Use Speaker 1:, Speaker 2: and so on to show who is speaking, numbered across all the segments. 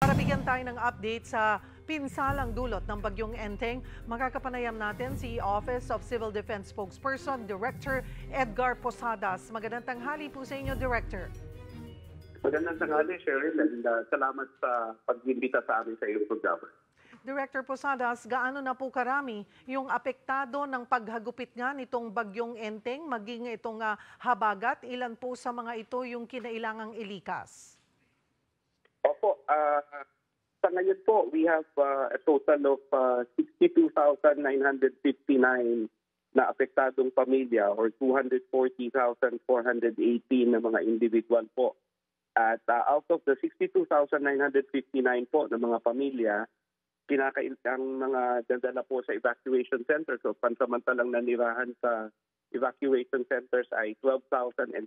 Speaker 1: Para bigyan tayo ng update sa pinsalang dulot ng bagyong Enteng, makakapanayam natin si Office of Civil Defense Spokesperson, Director Edgar Posadas. Magandang tanghali po sa inyo, Director.
Speaker 2: Magandang tanghali, Cheryl, and salamat sa pag-imbita sa amin sa iyong programa.
Speaker 1: Director Posadas, gaano na po karami yung apektado ng paghagupit nga nitong bagyong Enteng, maging itong habagat? Ilan po sa mga ito yung kinailangang ilikas?
Speaker 2: Opo, sa ngayon po, we have a total of 62,959 na apektadong pamilya or 240,418 na mga individual po. At out of the 62,959 po na mga pamilya, ang mga dadala po sa evacuation centers o pansamantalang nanirahan sa evacuation centers ay 12,024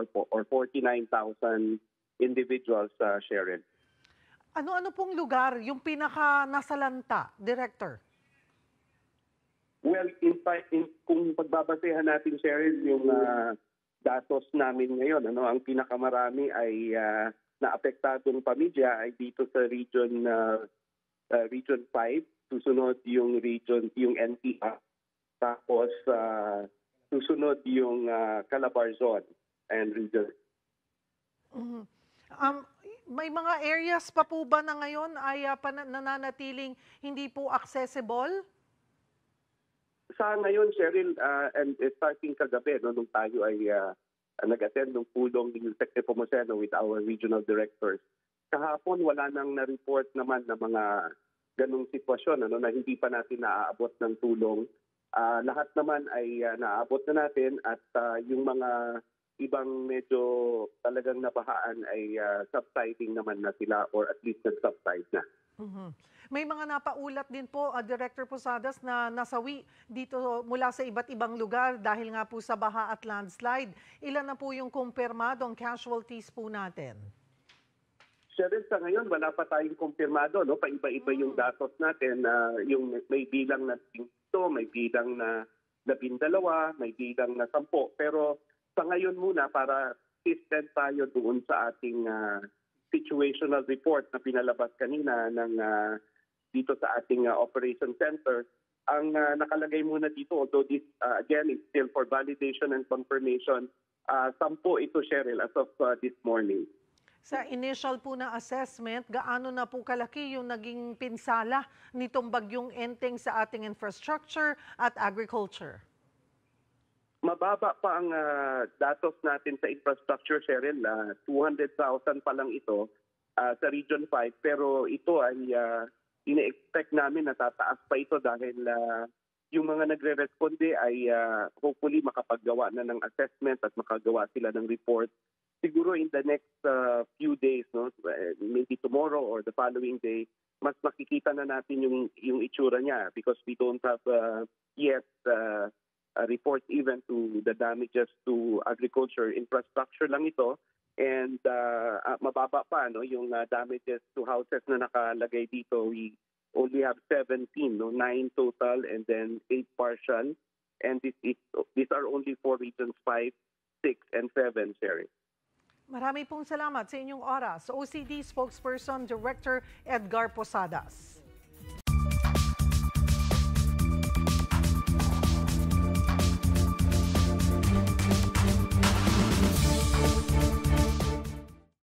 Speaker 2: po or 49,000 individuals, Cheryl.
Speaker 1: Ano-ano pong lugar yung pinaka nasalanta, Director?
Speaker 2: Well, in fact, kung pagbabasehan natin, Cheryl, yung datos namin ngayon, ang pinakamarami ay naapektadong pamilya ay dito sa region 5, susunod yung NTR, tapos susunod yung Calabarzon and region.
Speaker 1: May mga areas pa po ba na ngayon ay nananatiling hindi po accessible?
Speaker 2: Sa ngayon, Cheryl, and starting kagabi, nung tayo ay nag-attend ng pulong ni Secretary Pomoceno with our regional directors, kahapon wala nang na-report naman na mga ganong sitwasyon na hindi pa natin naaabot ng tulong. Lahat naman ay naaabot na natin at yung mga ibang medyo talagang nabahaan ay subsiding naman na sila or at least nag-subside na.
Speaker 1: May mga napaulat din po, Director Posadas, na nasawi dito mula sa iba't ibang lugar dahil nga po sa baha at landslide. Ilan na po yung kumpirmadong casualties po natin?
Speaker 2: Cheryl, sa ngayon wala pa tayong kumpirmado. Paiba-iba yung datos natin. Yung may bilang na 5, may bilang na 12, may bilang na 10. Pero sa ngayon muna, para consistent tayo doon sa ating situational report na pinalabas kanina ng dito sa ating operation center, ang nakalagay muna dito, although this again is still for validation and confirmation, 10 ito, Cheryl, as of this morning.
Speaker 1: Sa initial po na assessment, gaano na po kalaki yung naging pinsala nitong bagyong Enteng sa ating infrastructure at agriculture?
Speaker 2: Mababa pa ang datos natin sa infrastructure, Cheryl. 200,000 pa lang ito sa Region 5. Pero ito ay ine-expect namin na tataas pa ito dahil yung mga nagre-responde ay hopefully makapaggawa na ng assessment at makagawa sila ng report. Siguro in the next few days, maybe tomorrow or the following day, mas makikita na natin yung itsura niya because we don't have yet report even to the damages to agriculture infrastructure lang ito, and mababa pa yung damages to houses na nakalagay dito. We only have 17, 9 total and then 8 partial, and these are only for regions 5, 6 and 7, Sherry.
Speaker 1: Marami pong salamat sa inyong oras. OCD Spokesperson Director Edgar Posadas.